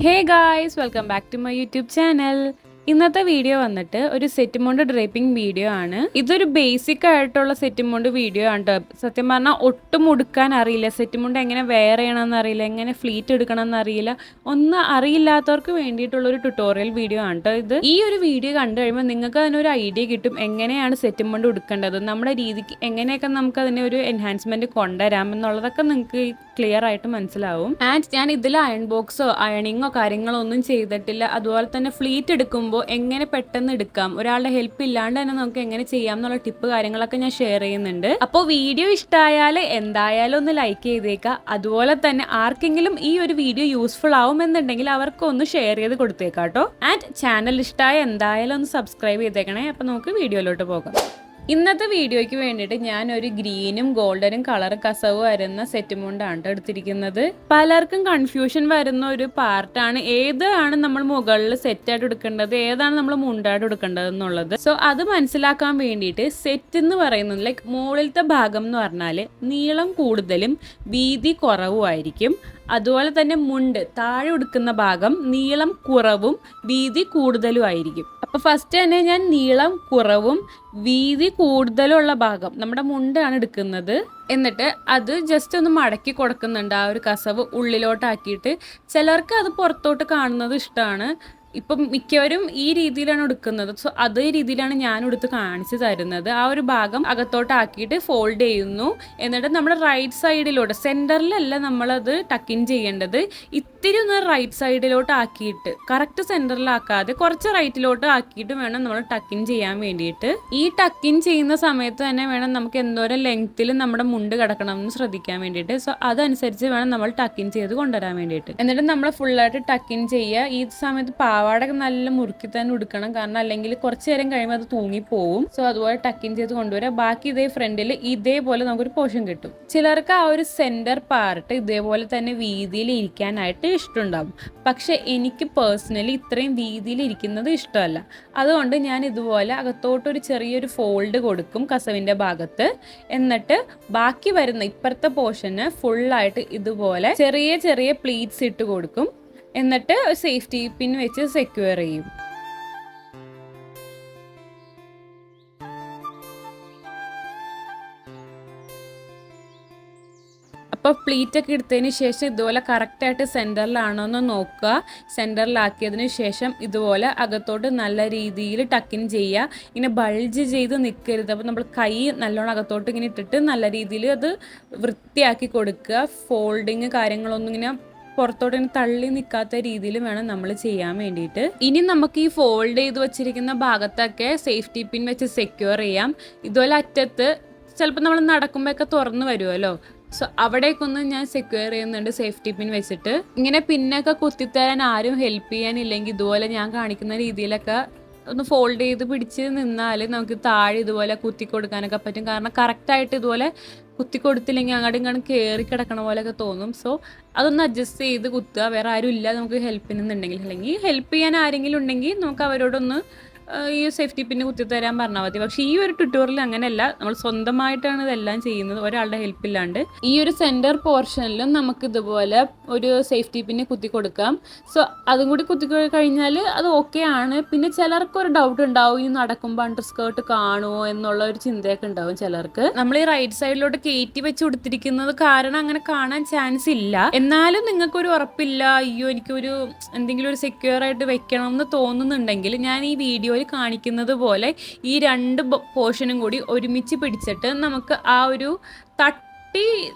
Hey guys, welcome back to my YouTube channel. ഇന്നത്തെ video വന്നിട്ട് ഒരു സെറ്റ് മൗണ്ട് ഡ്രേപ്പിംഗ് വീഡിയോ ആണ്. ഇതൊരു ബേസിക് ആയിട്ടുള്ള സെറ്റ് മൗണ്ട് വീഡിയോ ആണ് ട്ടോ. സത്യം പറഞ്ഞാൽ ഒട്ടും ഉടുക്കാൻ അറിയില്ല, സെറ്റ് മൗണ്ട് എങ്ങനെ വെയർ ചെയ്യണമെന്ന് അറിയില്ല, എങ്ങനെ ഫ്ലീറ്റ് എടുക്കണമെന്ന് അറിയില്ല, ഒന്നും അറിയില്ലാത്തവർക്ക് വേണ്ടിയിട്ടുള്ള ഒരു ട്യൂട്ടോറിയൽ വീഡിയോ ആണ് ട്ടോ ഇത്. ഈ ഒരു വീഡിയോ കണ്ടു കഴിയുമ്പോൾ നിങ്ങൾക്ക് അതിനൊരു ഐഡിയ കിട്ടും എങ്ങനെയാണ് സെറ്റ് മൗണ്ട് ഉടുക്കേണ്ടത്, നമ്മുടെ രീതിക്ക് എങ്ങനെയൊക്കെ നമുക്ക് അതിനെ ഒരു എൻഹാൻസ്മെന്റ് കൊണ്ടുവരാം എന്നുള്ളതൊക്കെ നിങ്ങൾക്ക് ക്ലിയർ ആയിട്ട് മനസ്സിലാവും. ആൻഡ് ഞാൻ ഇതിൽ അയൺ ബോക്സോ അയണിങ്ങോ കാര്യങ്ങളോ ഒന്നും ചെയ്തിട്ടില്ല. അതുപോലെ തന്നെ ഫ്ലീറ്റ് എടുക്കുമ്പോൾ എങ്ങനെ പെട്ടെന്ന് എടുക്കാം, ഒരാളുടെ ഹെൽപ്പ് ഇല്ലാണ്ട് തന്നെ നമുക്ക് എങ്ങനെ ചെയ്യാം എന്നുള്ള ടിപ്പ് കാര്യങ്ങളൊക്കെ ഞാൻ ഷെയർ ചെയ്യുന്നുണ്ട്. അപ്പോൾ വീഡിയോ ഇഷ്ടമായാൽ എന്തായാലും ഒന്ന് ലൈക്ക് ചെയ്തേക്കാം. അതുപോലെ തന്നെ ആർക്കെങ്കിലും ഈ ഒരു വീഡിയോ യൂസ്ഫുൾ ആവുമെന്നുണ്ടെങ്കിൽ അവർക്കൊന്ന് ഷെയർ ചെയ്ത് കൊടുത്തേക്കാം കേട്ടോ. ആൻഡ് ചാനൽ ഇഷ്ടമായ എന്തായാലും ഒന്ന് സബ്സ്ക്രൈബ് ചെയ്തേക്കണേ. അപ്പോൾ നമുക്ക് വീഡിയോയിലോട്ട് പോകാം. ഇന്നത്തെ വീഡിയോയ്ക്ക് വേണ്ടിയിട്ട് ഞാൻ ഒരു ഗ്രീനും ഗോൾഡനും കളർ കസവ് വരുന്ന സെറ്റ് മൗണ്ടാണ് എടുത്തിരിക്കുന്നത്. പലർക്കും കൺഫ്യൂഷൻ വരുന്ന ഒരു പാർട്ടാണ് ഏതാണ് നമ്മൾ മുകളിൽ സെറ്റായിട്ട് എടുക്കേണ്ടത്, ഏതാണ് നമ്മൾ മുണ്ടായിട്ട് എടുക്കേണ്ടത് എന്നുള്ളത്. സോ അത് മനസ്സിലാക്കാൻ വേണ്ടിയിട്ട് സെറ്റ് എന്ന് പറയുന്നത് ലൈക്ക് മുകളിലത്തെ ഭാഗം എന്ന് പറഞ്ഞാൽ നീളം കൂടുതലും വീതി കുറവുമായിരിക്കും. അതുപോലെ തന്നെ മുണ്ട് താഴെ ഉടുക്കുന്ന ഭാഗം നീളം കുറവും വീതി കൂടുതലും ആയിരിക്കും. അപ്പോൾ ഫസ്റ്റ് തന്നെ ഞാൻ നീളം കുറവും വീതി കൂടുതലുള്ള ഭാഗം നമ്മുടെ മുണ്ടാണ് എടുക്കുന്നത്. എന്നിട്ട് അത് ജസ്റ്റ് ഒന്ന് മടക്കി കൊടുക്കുന്നുണ്ട്, ആ ഒരു കസവ് ഉള്ളിലോട്ടാക്കിയിട്ട്. ചിലർക്ക് അത് പുറത്തോട്ട് കാണുന്നത് ഇഷ്ടമാണ്. ഇപ്പം മിക്കവരും ഈ രീതിയിലാണ് എടുക്കുന്നത്. സോ അതേ രീതിയിലാണ് ഞാൻ എടുത്ത് കാണിച്ചു തരുന്നത്. ആ ഒരു ഭാഗം അകത്തോട്ടാക്കിയിട്ട് ഫോൾഡ് ചെയ്യുന്നു. എന്നിട്ട് നമ്മൾ റൈറ്റ് സൈഡിലോട്ട്, സെൻറ്ററിലല്ല നമ്മളത് ടക്കിൻ ചെയ്യേണ്ടത്, ഇത്തിരി ഒന്ന് റൈറ്റ് സൈഡിലോട്ട് ആക്കിയിട്ട്, കറക്റ്റ് സെൻറ്ററിലാക്കാതെ കുറച്ച് റൈറ്റിലോട്ട് ആക്കിയിട്ട് വേണം നമ്മൾ ടക്കിൻ ചെയ്യാൻ വേണ്ടിയിട്ട്. ഈ ടക്കിൻ ചെയ്യുന്ന സമയത്ത് തന്നെ വേണം നമുക്ക് എന്തോരം ലെങ്ത്തിൽ നമ്മുടെ മുണ്ട് കിടക്കണം എന്ന് ശ്രദ്ധിക്കാൻ വേണ്ടിയിട്ട്. സോ അതനുസരിച്ച് വേണം നമ്മൾ ടക്കിൻ ചെയ്ത് കൊണ്ടുവരാൻ വേണ്ടിയിട്ട്. എന്നിട്ട് നമ്മൾ ഫുള്ളായിട്ട് ടക്കിൻ ചെയ്യുക. ഈ സമയത്ത് പാവാട നല്ല മുറുക്കി തന്നെ ഉടുക്കണം, കാരണം അല്ലെങ്കിൽ കുറച്ച് നേരം കഴിയുമ്പോൾ അത് തൂങ്ങിപ്പോവും. സോ അതുപോലെ ടക്കിൻ ചെയ്ത് കൊണ്ടുവരാം. ബാക്കി ഇതേ ഫ്രണ്ടിൽ ഇതേപോലെ നമുക്കൊരു പോർഷൻ കിട്ടും. ചിലർക്ക് ആ ഒരു സെന്റർ പാർട്ട് ഇതേപോലെ തന്നെ വീതിയിൽ ഇരിക്കാനായിട്ട് ഇഷ്ടമുണ്ടാവും. പക്ഷെ എനിക്ക് പേഴ്സണലി ഇത്രയും വീതിയിൽ ഇരിക്കുന്നത് ഇഷ്ടമല്ല. അതുകൊണ്ട് ഞാൻ ഇതുപോലെ അകത്തോട്ടൊരു ചെറിയൊരു ഫോൾഡ് കൊടുക്കും കസവിൻ്റെ ഭാഗത്ത്. എന്നിട്ട് ബാക്കി വരുന്ന ഇപ്പുറത്തെ പോർഷന് ഫുള്ളായിട്ട് ഇതുപോലെ ചെറിയ ചെറിയ പ്ലീറ്റ്സ് ഇട്ട് കൊടുക്കും. എന്നിട്ട് സേഫ്റ്റി പിൻ വെച്ച് സെക്യൂർ ചെയ്യും. അപ്പോൾ പ്ലീറ്റൊക്കെ എടുത്തതിന് ശേഷം ഇതുപോലെ കറക്റ്റായിട്ട് സെൻറ്ററിലാണോ എന്ന് നോക്കുക. സെൻറ്ററിലാക്കിയതിന് ശേഷം ഇതുപോലെ അകത്തോട്ട് നല്ല രീതിയിൽ ടക്കിൻ ചെയ്യുക. ഇങ്ങനെ ബൾജ് ചെയ്ത് നിൽക്കരുത്. അപ്പോൾ നമ്മൾ കൈ നല്ലോണം അകത്തോട്ട് ഇങ്ങനെ ഇട്ടിട്ട് നല്ല രീതിയിൽ അത് വൃത്തിയാക്കി കൊടുക്കുക. ഫോൾഡിങ് കാര്യങ്ങളൊന്നും ഇങ്ങനെ പുറത്തോട്ട് തള്ളി നിൽക്കാത്ത രീതിയിൽ വേണം നമ്മൾ ചെയ്യാൻ വേണ്ടിയിട്ട്. ഇനി നമുക്ക് ഈ ഫോൾഡ് ചെയ്ത് വെച്ചിരിക്കുന്ന ഭാഗത്തൊക്കെ സേഫ്റ്റി പിൻ വെച്ച് സെക്യൂർ ചെയ്യാം. ഇതുപോലെ അറ്റത്ത് ചിലപ്പോൾ നമ്മൾ നടക്കുമ്പോഴൊക്കെ തുറന്നു വരുമല്ലോ. സോ അവിടേക്കൊന്ന് ഞാൻ സെക്യൂർ ചെയ്യുന്നുണ്ട് സേഫ്റ്റി പിൻ വെച്ചിട്ട്. ഇങ്ങനെ പിന്നൊക്കെ കുത്തിത്തരാൻ ആരും ഹെൽപ്പ് ചെയ്യാനില്ലെങ്കിൽ ഇതുപോലെ ഞാൻ കാണിക്കുന്ന രീതിയിലൊക്കെ ഒന്ന് ഫോൾഡ് ചെയ്ത് പിടിച്ച് നിന്നാൽ നമുക്ക് താഴെ ഇതുപോലെ കുത്തി കൊടുക്കാനൊക്കെ പറ്റും. കാരണം കറക്റ്റായിട്ട് ഇതുപോലെ കുത്തി കൊടുത്തില്ലെങ്കിൽ അങ്ങോട്ടും ഇങ്ങോട്ടും കയറി കിടക്കണ പോലെയൊക്കെ തോന്നും. സോ അതൊന്ന് അഡ്ജസ്റ്റ് ചെയ്ത് കുത്തുക. വേറെ ആരും ഇല്ല നമുക്ക് ഹെൽപ്പിനുണ്ടെങ്കിൽ, അല്ലെങ്കിൽ ഹെൽപ്പ് ചെയ്യാൻ ആരെങ്കിലും ഉണ്ടെങ്കിൽ നമുക്ക് അവരോടൊന്ന് ഈ സേഫ്റ്റി പിന്നെ കുത്തിത്തരാൻ പറഞ്ഞാൽ മതി. പക്ഷേ ഈ ഒരു ട്യൂട്ടോറിയൽ അങ്ങനെയല്ല, നമ്മൾ സ്വന്തമായിട്ടാണ് ഇതെല്ലാം ചെയ്യുന്നത്, ഒരാളുടെ ഹെൽപ്പില്ലാണ്ട്. ഈ ഒരു സെൻറ്റർ പോർഷനിലും നമുക്ക് ഇതുപോലെ ഒരു സേഫ്റ്റി പിന്നെ കുത്തി കൊടുക്കാം. സോ അതും കൂടി കുത്തി കഴിഞ്ഞാൽ അത് ഓക്കെ ആണ്. പിന്നെ ചിലർക്കൊരു ഡൗട്ട് ഉണ്ടാവും, ഈ നടക്കുമ്പോൾ അണ്ടർ സ്കേർട്ട് കാണുമോ എന്നുള്ള ഒരു ചിന്തയൊക്കെ ഉണ്ടാവും ചിലർക്ക്. നമ്മൾ ഈ റൈറ്റ് സൈഡിലോട്ട് കയറ്റി വെച്ച് കൊടുത്തിരിക്കുന്നത് കാരണം അങ്ങനെ കാണാൻ ചാൻസ് ഇല്ല. എന്നാലും നിങ്ങൾക്കൊരു ഉറപ്പില്ല, അയ്യോ എനിക്കൊരു എന്തെങ്കിലും ഒരു സെക്യൂർ ആയിട്ട് വെക്കണം എന്ന് തോന്നുന്നുണ്ടെങ്കിൽ ഞാൻ ഈ വീഡിയോ കാണിക്കുന്നത് പോലെ ഈ രണ്ട് പോർഷനും കൂടി ഒരുമിച്ച് പിടിച്ചിട്ട് നമുക്ക് ആ ഒരു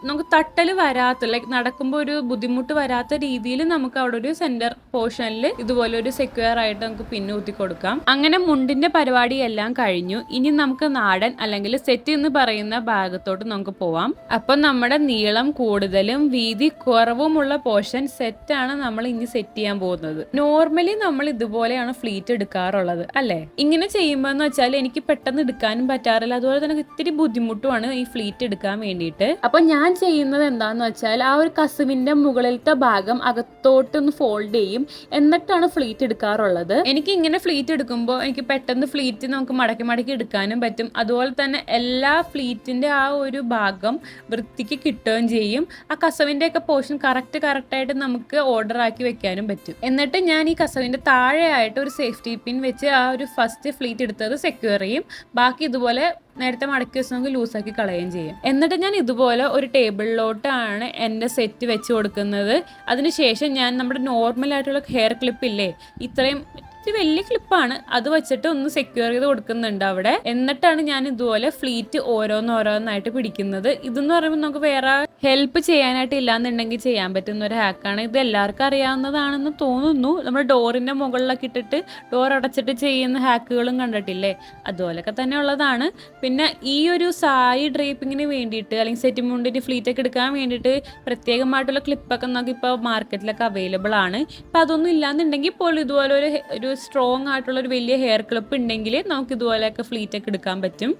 നമുക്ക് തട്ടൽ വരാത്ത, ലൈക്ക് നടക്കുമ്പോൾ ഒരു ബുദ്ധിമുട്ട് വരാത്ത രീതിയിൽ നമുക്ക് അവിടെ ഒരു സെന്റർ പോർഷനിൽ ഇതുപോലെ ഒരു സെക്യൂർ ആയിട്ട് നമുക്ക് പിന്ന് കുത്തി കൊടുക്കാം. അങ്ങനെ മുണ്ടിന്റെ പരിപാടി എല്ലാം കഴിഞ്ഞു. ഇനി നമുക്ക് നാടൻ അല്ലെങ്കിൽ സെറ്റ് എന്ന് പറയുന്ന ഭാഗത്തോട്ട് നമുക്ക് പോവാം. അപ്പം നമ്മുടെ നീളം കൂടുതലും വീതി കുറവുമുള്ള പോർഷൻ സെറ്റാണ് നമ്മൾ ഇനി സെറ്റ് ചെയ്യാൻ പോകുന്നത്. നോർമലി നമ്മൾ ഇതുപോലെയാണ് ഫ്ലീറ്റ് എടുക്കാറുള്ളത് അല്ലേ. ഇങ്ങനെ ചെയ്യുമ്പോൾ എന്ന് വെച്ചാൽ എനിക്ക് പെട്ടെന്ന് എടുക്കാനും പറ്റാറില്ല. അതുപോലെ തന്നെ ഇത്തിരി ബുദ്ധിമുട്ടുമാണ് ഈ ഫ്ലീറ്റ് എടുക്കാൻ വേണ്ടിയിട്ട്. അപ്പോൾ ഞാൻ ചെയ്യുന്നത് എന്താണെന്ന് വെച്ചാൽ ആ ഒരു കസവിൻ്റെ മുകളിലത്തെ ഭാഗം അകത്തോട്ടൊന്ന് ഫോൾഡ് ചെയ്യും, എന്നിട്ടാണ് ഫ്ലീറ്റ് എടുക്കാറുള്ളത്. എനിക്ക് ഇങ്ങനെ ഫ്ലീറ്റ് എടുക്കുമ്പോൾ എനിക്ക് പെട്ടെന്ന് ഫ്ലീറ്റ് നമുക്ക് മടക്കി മടക്കി എടുക്കാനും പറ്റും. അതുപോലെ തന്നെ എല്ലാ ഫ്ലീറ്റിൻ്റെ ആ ഒരു ഭാഗം വൃത്തിക്ക് കിട്ടുകയും ചെയ്യും. ആ കസവിൻ്റെയൊക്കെ പോർഷൻ കറക്റ്റായിട്ട് നമുക്ക് ഓർഡർ ആക്കി വെക്കാനും പറ്റും. എന്നിട്ട് ഞാൻ ഈ കസവിൻ്റെ താഴെയായിട്ട് ഒരു സേഫ്റ്റി പിൻ വെച്ച് ആ ഒരു ഫസ്റ്റ് ഫ്ലീറ്റ് എടുത്തത് സെക്യൂർ ചെയ്യും. ബാക്കി ഇതുപോലെ നേരത്തെ മടക്കി വെച്ച് നമുക്ക് ലൂസാക്കി കളയുകയും ചെയ്യും. എന്നിട്ട് ഞാൻ ഇതുപോലെ ഒരു ടേബിളിലോട്ടാണ് എൻ്റെ സെറ്റ് വെച്ച് കൊടുക്കുന്നത്. അതിനുശേഷം ഞാൻ നമ്മുടെ നോർമലായിട്ടുള്ള ഹെയർ ക്ലിപ്പില്ലേ, ഇത്രയും ഇത് വലിയ ക്ലിപ്പാണ്, അത് വെച്ചിട്ട് ഒന്ന് സെക്യൂർ ചെയ്ത് കൊടുക്കുന്നുണ്ട് അവിടെ. എന്നിട്ടാണ് ഞാൻ ഇതുപോലെ ഫ്ലീറ്റ് ഓരോന്നായിട്ട് പിടിക്കുന്നത്. ഇതെന്ന് പറയുമ്പോൾ നമുക്ക് വേറെ ഹെൽപ്പ് ചെയ്യാനായിട്ട് ഇല്ലാന്നുണ്ടെങ്കിൽ ചെയ്യാൻ പറ്റുന്ന ഒരു ഹാക്കാണ്. ഇത് എല്ലാവർക്കും അറിയാവുന്നതാണെന്ന് തോന്നുന്നു. നമ്മുടെ ഡോറിൻ്റെ മുകളിലൊക്കെ ഇട്ടിട്ട് ഡോർ അടച്ചിട്ട് ചെയ്യുന്ന ഹാക്കുകളും കണ്ടിട്ടില്ലേ, അതുപോലൊക്കെ തന്നെ ഉള്ളതാണ്. പിന്നെ ഈ ഒരു സാരി ഡ്രേപ്പിങ്ങിന് വേണ്ടിയിട്ട് അല്ലെങ്കിൽ സെറ്റ് മുണ്ടിൻ്റെ ഫ്ലീറ്റൊക്കെ എടുക്കാൻ വേണ്ടിയിട്ട് പ്രത്യേകമായിട്ടുള്ള ക്ലിപ്പൊക്കെ നമുക്ക് ഇപ്പോൾ മാർക്കറ്റിലൊക്കെ അവൈലബിൾ ആണ്. ഇപ്പം അതൊന്നും ഇല്ലാന്നുണ്ടെങ്കിൽ പോലും ഇതുപോലെ ഒരു സ്ട്രോങ് ആയിട്ടുള്ള ഒരു വലിയ ഹെയർ ക്ലിപ്പ് ഉണ്ടെങ്കിൽ നമുക്ക് ഇതുപോലെയൊക്കെ ഫ്ലീറ്റൊക്കെ എടുക്കാൻ പറ്റും.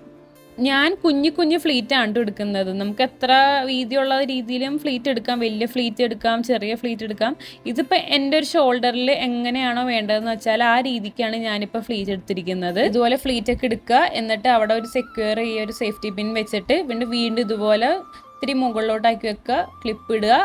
ഞാൻ കുഞ്ഞു ഫ്ലീറ്റാണ് എടുക്കുന്നത്. നമുക്ക് എത്ര വീതിയുള്ള രീതിയിലും ഫ്ലീറ്റ് എടുക്കാം, വലിയ ഫ്ലീറ്റ് എടുക്കാം, ചെറിയ ഫ്ലീറ്റ് എടുക്കാം. ഇതിപ്പോൾ എൻ്റെ ഒരു ഷോൾഡറിൽ എങ്ങനെയാണോ വേണ്ടതെന്ന് വെച്ചാൽ ആ രീതിക്കാണ് ഞാനിപ്പോൾ ഫ്ലീറ്റ് എടുത്തിരിക്കുന്നത്. ഇതുപോലെ ഫ്ലീറ്റൊക്കെ എടുക്കുക, എന്നിട്ട് അവിടെ ഒരു സെക്യൂർ ചെയ്യുക, ഒരു സേഫ്റ്റി പിൻ വെച്ചിട്ട് വീണ്ടും ഇതുപോലെ ഇത്തിരി മുകളിലോട്ടാക്കി വെക്കുക, ക്ലിപ്പ് ഇടുക.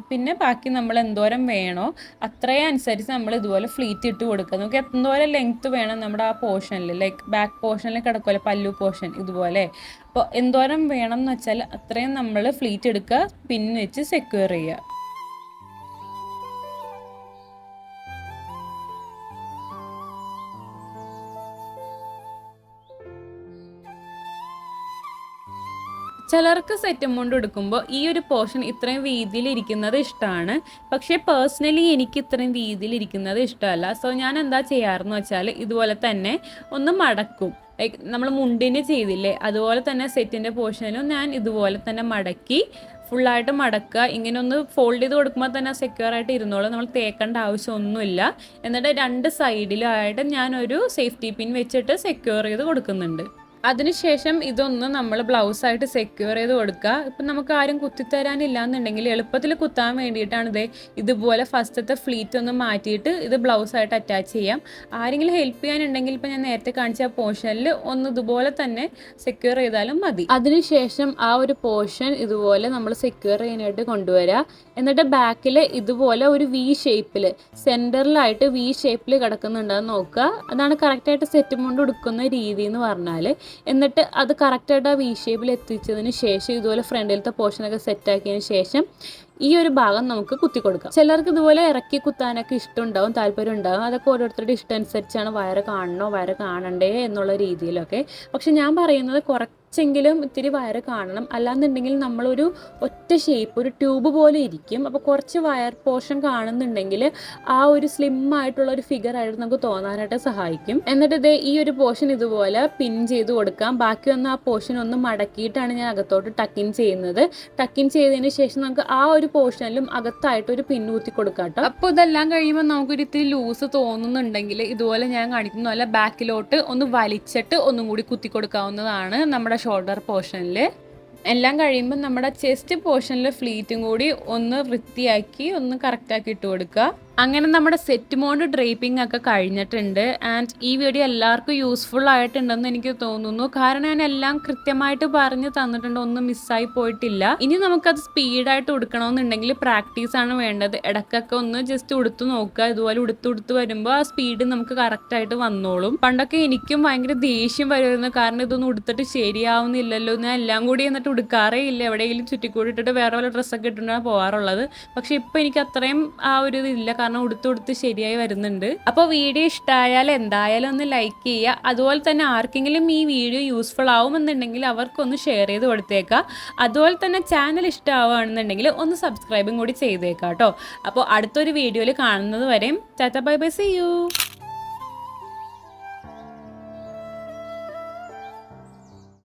പിന്നെ ബാക്കി നമ്മൾ എന്തോരം വേണോ അത്രയും അനുസരിച്ച് നമ്മൾ ഇതുപോലെ ഫ്ലീറ്റ് ഇട്ട് കൊടുക്കുക. നമുക്ക് എന്തോരം ലെങ്ത്ത് വേണം നമ്മുടെ ആ പോർഷനിൽ, ലൈക്ക് ബാക്ക് പോർഷനിൽ കിടക്കുമല്ലോ പല്ലു പോർഷൻ ഇതുപോലെ. അപ്പോൾ എന്തോരം വേണം എന്ന് വെച്ചാൽ അത്രയും നമ്മൾ ഫ്ലീറ്റ് എടുക്കുക, പിൻ വെച്ച് സെക്യൂർ ചെയ്യുക. ചിലർക്ക് സെറ്റ് മുണ്ട് എടുക്കുമ്പോൾ ഈ ഒരു പോർഷൻ ഇത്രയും വീതിയിലിരിക്കുന്നത് ഇഷ്ടമാണ്. പക്ഷേ പേഴ്സണലി എനിക്ക് ഇത്രയും വീതിയിലിരിക്കുന്നത് ഇഷ്ടമല്ല. സോ ഞാൻ എന്താ ചെയ്യാറെന്ന് വെച്ചാൽ ഇതുപോലെ തന്നെ ഒന്ന് മടക്കും. ലൈക്ക് നമ്മൾ മുണ്ടിന് ചെയ്തില്ലേ അതുപോലെ തന്നെ സെറ്റിൻ്റെ പോർഷനിലും ഞാൻ ഇതുപോലെ തന്നെ മടക്കി ഫുള്ളായിട്ട് മടക്കുക. ഇങ്ങനെ ഒന്ന് ഫോൾഡ് ചെയ്ത് കൊടുക്കുമ്പോൾ തന്നെ സെക്യൂർ ആയിട്ട് ഇരുന്നോളും, നമ്മൾ തേക്കേണ്ട ആവശ്യമൊന്നുമില്ല. എന്നിട്ട് രണ്ട് സൈഡിലായിട്ട് ഞാനൊരു സേഫ്റ്റി പിൻ വെച്ചിട്ട് സെക്യൂർ ചെയ്ത് കൊടുക്കുന്നുണ്ട്. അതിനുശേഷം ഇതൊന്ന് നമ്മൾ ബ്ലൗസായിട്ട് സെക്യൂർ ചെയ്ത് കൊടുക്കുക. ഇപ്പം നമുക്ക് ആരും കുത്തിത്തരാനില്ല എന്നുണ്ടെങ്കിൽ എളുപ്പത്തിൽ കുത്താൻ വേണ്ടിയിട്ടാണ് ഇതുപോലെ ഫസ്റ്റത്തെ ഫ്ലീറ്റ് ഒന്ന് മാറ്റിയിട്ട് ഇത് ബ്ലൗസായിട്ട് അറ്റാച്ച് ചെയ്യാം. ആരെങ്കിലും ഹെൽപ്പ് ചെയ്യാനുണ്ടെങ്കിൽ ഇപ്പം ഞാൻ നേരത്തെ കാണിച്ച ആ പോർഷനിൽ ഒന്ന് ഇതുപോലെ തന്നെ സെക്യൂർ ചെയ്താലും മതി. അതിനുശേഷം ആ ഒരു പോർഷൻ ഇതുപോലെ നമ്മൾ സെക്യൂർ ചെയ്യാനായിട്ട് കൊണ്ടുവരിക. എന്നിട്ട് ബാക്കിൽ ഇതുപോലെ ഒരു വി ഷേപ്പിൽ സെൻറ്ററിലായിട്ട് വി ഷേപ്പിൽ കിടക്കുന്നുണ്ടെന്ന് നോക്കുക. അതാണ് കറക്റ്റായിട്ട് സെറ്റ് കൊണ്ട് കൊടുക്കുന്ന രീതി എന്ന് പറഞ്ഞാൽ. എന്നിട്ട് അത് കറക്റ്റായിട്ട് ആ വി ഷേപ്പിൽ എത്തിച്ചതിന് ശേഷം ഇതുപോലെ ഫ്രണ്ടിലത്തെ പോർഷനൊക്കെ സെറ്റാക്കിയതിന് ശേഷം ഈ ഒരു ഭാഗം നമുക്ക് കുത്തി കൊടുക്കാം. ചിലർക്ക് ഇതുപോലെ ഇറക്കി കുത്താനൊക്കെ ഇഷ്ടമുണ്ടാവും, താല്പര്യം ഉണ്ടാവും. അതൊക്കെ ഓരോരുത്തരുടെ ഇഷ്ടം അനുസരിച്ചാണ് വയറ് കാണണോ വയറ് കാണണ്ടേ എന്നുള്ള രീതിയിലൊക്കെ. പക്ഷെ ഞാൻ പറയുന്നത് കുറച്ചെങ്കിലും ഇത്തിരി വയറ് കാണണം, അല്ലാന്നുണ്ടെങ്കിൽ നമ്മളൊരു ഒറ്റ ഷേപ്പ് ഒരു ട്യൂബ് പോലെ ഇരിക്കും. അപ്പോൾ കുറച്ച് വയർ പോർഷൻ കാണുന്നുണ്ടെങ്കിൽ ആ ഒരു സ്ലിം ആയിട്ടുള്ള ഒരു ഫിഗർ ആയിട്ട് നമുക്ക് തോന്നാനായിട്ട് സഹായിക്കും. എന്നിട്ട് ഈ ഒരു പോർഷൻ ഇതുപോലെ പിൻ ചെയ്ത് കൊടുക്കാം. ബാക്കി വന്ന ആ പോർഷൻ ഒന്ന് മടക്കിയിട്ടാണ് ഞാൻ അകത്തോട്ട് ടക്കിൻ ചെയ്യുന്നത്. ടക്കിൻ ചെയ്തതിന് ശേഷം നമുക്ക് ആ ഒരു പോർഷനിലും അകത്തായിട്ട് ഒരു പിൻ കുത്തി കൊടുക്കാം കേട്ടോ. അപ്പോൾ ഇതെല്ലാം കഴിയുമ്പോൾ നമുക്കൊരു ഇത്തിരി ലൂസ് തോന്നുന്നുണ്ടെങ്കിൽ ഇതുപോലെ ഞാൻ കാണിക്കുന്ന പോലെ ബാക്കിലോട്ട് ഒന്ന് വലിച്ചിട്ട് ഒന്നും കൂടി കുത്തി കൊടുക്കാവുന്നതാണ് നമ്മുടെ ഷോൾഡർ പോർഷനിൽ. എല്ലാം കഴിയുമ്പോൾ നമ്മുടെ ചെസ്റ്റ് പോർഷനിൽ ഫ്ലീറ്റും കൂടി ഒന്ന് വൃത്തിയാക്കി ഒന്ന് കറക്റ്റാക്കി ഇട്ട് കൊടുക്കുക. അങ്ങനെ നമ്മുടെ സെറ്റ് മോഡ് ഡ്രേപ്പിംഗ് ഒക്കെ കഴിഞ്ഞിട്ടുണ്ട്. ആൻഡ് ഈ വീഡിയോ എല്ലാവർക്കും യൂസ്ഫുൾ ആയിട്ടുണ്ടെന്ന് എനിക്ക് തോന്നുന്നു. കാരണം ഞാൻ എല്ലാം കൃത്യമായിട്ട് പറഞ്ഞു തന്നിട്ടുണ്ട്, ഒന്നും മിസ്സായി പോയിട്ടില്ല. ഇനി നമുക്കത് സ്പീഡായിട്ട് ഉടുക്കണമെന്നുണ്ടെങ്കിൽ പ്രാക്ടീസാണ് വേണ്ടത്. ഇടയ്ക്കൊക്കെ ഒന്ന് ജസ്റ്റ് ഉടുത്ത് നോക്കുക. ഇതുപോലെ ഉടുത്ത് വരുമ്പോൾ ആ സ്പീഡ് നമുക്ക് കറക്റ്റായിട്ട് വന്നോളും. പണ്ടൊക്കെ എനിക്കും ഭയങ്കര ദേഷ്യം വരുമായിരുന്നു, കാരണം ഇതൊന്നും ഉടുത്തിട്ട് ശരിയാവുന്നില്ലല്ലോ. ഞാൻ എല്ലാം കൂടി എന്നിട്ട് ഉടുക്കാറേ ഇല്ല, എവിടെയെങ്കിലും ചുറ്റിക്കൂടി ഇട്ടിട്ട് വേറെ വല്ല ഡ്രസ്സൊക്കെ ഇട്ടിട്ടാണ് പോകാറുള്ളത്. പക്ഷെ ഇപ്പം എനിക്ക് അത്രയും ആ ഒരു ഇതില്ല, കാരണം ഉടുത്ത് ശരിയായി വരുന്നുണ്ട്. അപ്പോൾ വീഡിയോ ഇഷ്ടമായാൽ എന്തായാലും ഒന്ന് ലൈക്ക് ചെയ്യുക. അതുപോലെ തന്നെ ആർക്കെങ്കിലും ഈ വീഡിയോ യൂസ്ഫുൾ ആവുമെന്നുണ്ടെങ്കിൽ അവർക്കൊന്ന് ഷെയർ ചെയ്ത് കൊടുത്തേക്കാം. അതുപോലെ തന്നെ ചാനൽ ഇഷ്ടമാവുകയാണെന്നുണ്ടെങ്കിൽ ഒന്ന് സബ്സ്ക്രൈബും കൂടി ചെയ്തേക്കാം കേട്ടോ. അപ്പോൾ അടുത്തൊരു വീഡിയോയിൽ കാണുന്നത് വരെയും tata bye bye, see U.